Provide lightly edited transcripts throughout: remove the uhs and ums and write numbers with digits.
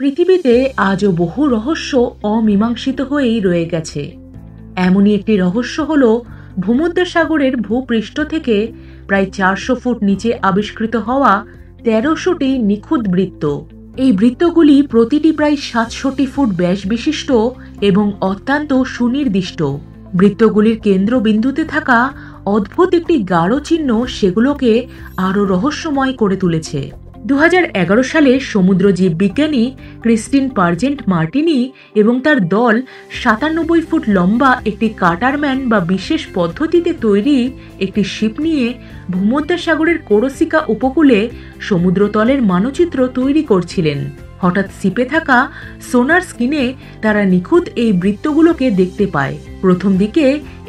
পৃথিবীতে আজও বহু রহস্য অমীমাংসিত হয়েই রয়ে গেছে। এমনই একটি রহস্য হল ভূমধ্যসাগরের ভূপৃষ্ঠ থেকে প্রায় 400 ফুট নিচে আবিষ্কৃত হওয়া 1300টি নিখুঁত বৃত্ত। এই বৃত্তগুলি প্রতিটি প্রায় 700 ফুট ব্যাস বিশিষ্ট এবং অত্যন্ত সুনির্দিষ্ট। বৃত্তগুলির কেন্দ্রবিন্দুতে থাকা অদ্ভুত একটি গাঢ় চিহ্ন সেগুলোকে আরও রহস্যময় করে তুলেছে। 2011 সালে সমুদ্র জীববিজ্ঞানী ক্রিস্টিন পার্জেন্ট মার্টিনি এবং তার দল 97 ফুট লম্বা একটি কাটারম্যান বা বিশেষ পদ্ধতিতে তৈরি একটি শিপ নিয়ে ভূমধ্যসাগরের কোরসিকা উপকূলে সমুদ্রতলের মানচিত্র তৈরি করছিলেন। হঠাৎ শিপে থাকা সোনার স্ক্রিনে তারা নিখুঁত এই বৃত্তগুলোকে দেখতে পায়। প্রথম দিকে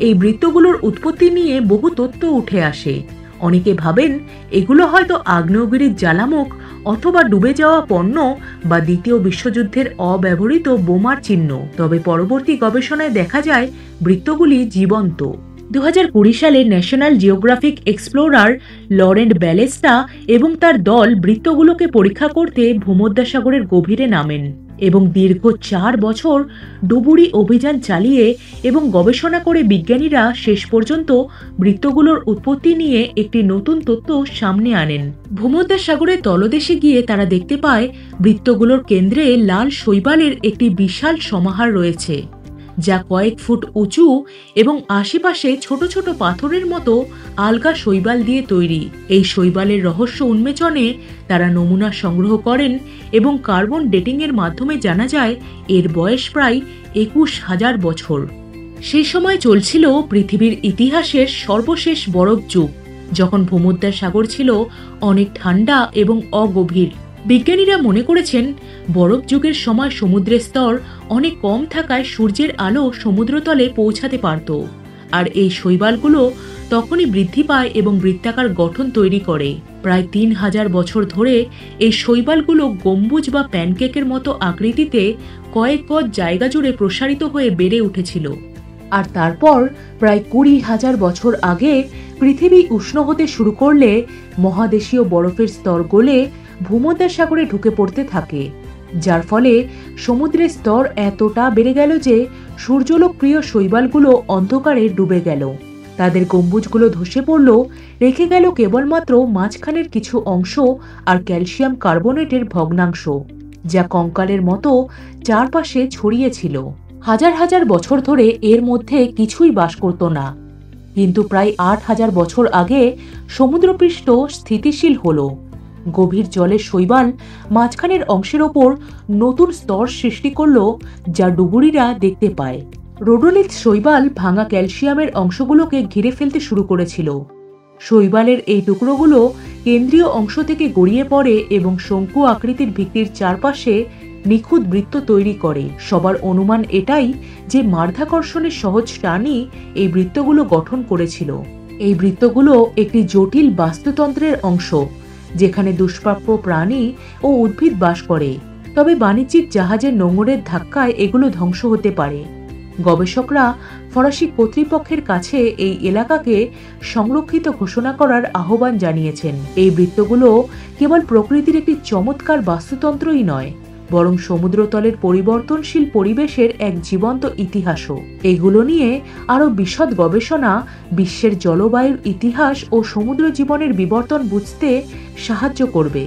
এই বৃত্তগুলোর উৎপত্তি নিয়ে বহু তথ্য উঠে আসে। অনেকে ভাবেন এগুলো হয়তো আগ্নেয়গিরির জ্বালামুখ অথবা ডুবে যাওয়া পণ্য বা দ্বিতীয় বিশ্বযুদ্ধের অব্যবহৃত বোমার চিহ্ন। তবে পরবর্তী গবেষণায় দেখা যায় বৃত্তগুলি জীবন্ত। 2020 সালে ন্যাশনাল জিওগ্রাফিক এক্সপ্লোরার লরেন্ট ব্যালেস্টা এবং তার দল বৃত্তগুলোকে পরীক্ষা করতে ভূমধ্যসাগরের গভীরে নামেন এবং দীর্ঘ 4 বছর ডুবুরি অভিযান চালিয়ে এবং গবেষণা করে বিজ্ঞানীরা শেষ পর্যন্ত বৃত্তগুলোর উৎপত্তি নিয়ে একটি নতুন তথ্য সামনে আনেন। ভূমধ্যসাগরের তলদেশে গিয়ে তারা দেখতে পায় বৃত্তগুলোর কেন্দ্রে লাল শৈবালের একটি বিশাল সমাহার রয়েছে, যা কয়েক ফুট উঁচু এবং আশেপাশে ছোট ছোট পাথরের মতো আলগা শৈবাল দিয়ে তৈরি। এই শৈবালের রহস্য উন্মোচনে তারা নমুনা সংগ্রহ করেন এবং কার্বন ডেটিং এর মাধ্যমে জানা যায় এর বয়স প্রায় 21,000 বছর। সেই সময় চলছিল পৃথিবীর ইতিহাসের সর্বশেষ বরফ যুগ, যখন ভূমধ্যসাগর ছিল অনেক ঠান্ডা এবং অগভীর। বিজ্ঞানীরা মনে করেছেন বরফ যুগের সময় সমুদ্রের স্তর অনেক কম থাকায় সূর্যের আলো সমুদ্রতলে পৌঁছাতে পারত, আর এই শৈবালগুলো তখনই বৃদ্ধি পায় এবং বৃত্তাকার গঠন তৈরি করে। প্রায় 3000 বছর ধরে এই শৈবালগুলো গম্বুজ বা প্যানকেকের মতো আকৃতিতে কয়েক গজ জায়গা জুড়ে প্রসারিত হয়ে বেড়ে উঠেছিল। আর তারপর প্রায় 20,000 বছর আগে পৃথিবী উষ্ণ হতে শুরু করলে মহাদেশীয় বরফের স্তর গলে ভূমধ্যসাগরে ঢুকে পড়তে থাকে, যার ফলে সমুদ্রের স্তর এতটা বেড়ে গেল যে সূর্যলোকপ্রিয় শৈবালগুলো অন্ধকারে ডুবে গেল। তাদের গম্বুজগুলো ধসে পড়ল, রেখে গেল কেবলমাত্র মাঝখানের কিছু অংশ আর ক্যালসিয়াম কার্বনেটের ভগ্নাংশ, যা কঙ্কালের মতো চারপাশে ছড়িয়েছিল। হাজার হাজার বছর ধরে এর মধ্যে কিছুই বাস করত না, কিন্তু প্রায় 8,000 বছর আগে সমুদ্রপৃষ্ঠ স্থিতিশীল হলো। গভীর জলের শৈবাল মাঝখানের অংশের ওপর নতুন স্তর সৃষ্টি করল, যা ডুবুরিরা দেখতে পায়। রোডোলিথ শৈবাল ভাঙা ক্যালসিয়ামের অংশগুলোকে ঘিরে ফেলতে শুরু করেছিল। শৈবালের এই টুকরোগুলো কেন্দ্রীয় অংশ থেকে গড়িয়ে পড়ে এবং শঙ্কু আকৃতির ভিত্তির চারপাশে নিখুঁত বৃত্ত তৈরি করে। সবার অনুমান এটাই যে মাধ্যাকর্ষণের সহজ টানই এই বৃত্তগুলো গঠন করেছিল। এই বৃত্তগুলো একটি জটিল বাস্তুতন্ত্রের অংশ, যেখানে দুষ্প্রাপ্য প্রাণী ও উদ্ভিদ বাস করে। তবে বাণিজ্যিক জাহাজের নোঙরের ধাক্কায় এগুলো ধ্বংস হতে পারে। গবেষকরা ফরাসি কর্তৃপক্ষের কাছে এই এলাকাকে সংরক্ষিত ঘোষণা করার আহ্বান জানিয়েছেন। এই বৃত্তগুলো কেবল প্রকৃতির একটি চমৎকার বাস্তুতন্ত্রই নয়, বরং সমুদ্রতলের পরিবর্তনশীল পরিবেশের এক জীবন্ত ইতিহাসও। এগুলো নিয়ে আরও বিশদ গবেষণা বিশ্বের জলবায়ুর ইতিহাস ও সমুদ্র জীবনের বিবর্তন বুঝতে সাহায্য করবে।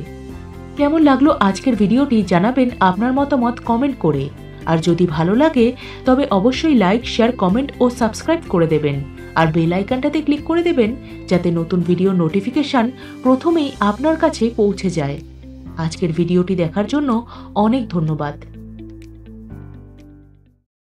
কেমন লাগলো আজকের ভিডিওটি জানাবেন আপনার মতামত কমেন্ট করে। আর যদি ভালো লাগে তবে অবশ্যই লাইক, শেয়ার, কমেন্ট ও সাবস্ক্রাইব করে দেবেন, আর বেল আইকনটাতে ক্লিক করে দেবেন যাতে নতুন ভিডিও নোটিফিকেশন প্রথমেই আপনার কাছে পৌঁছে যায়। আজকের ভিডিওটি দেখার জন্য অনেক ধন্যবাদ।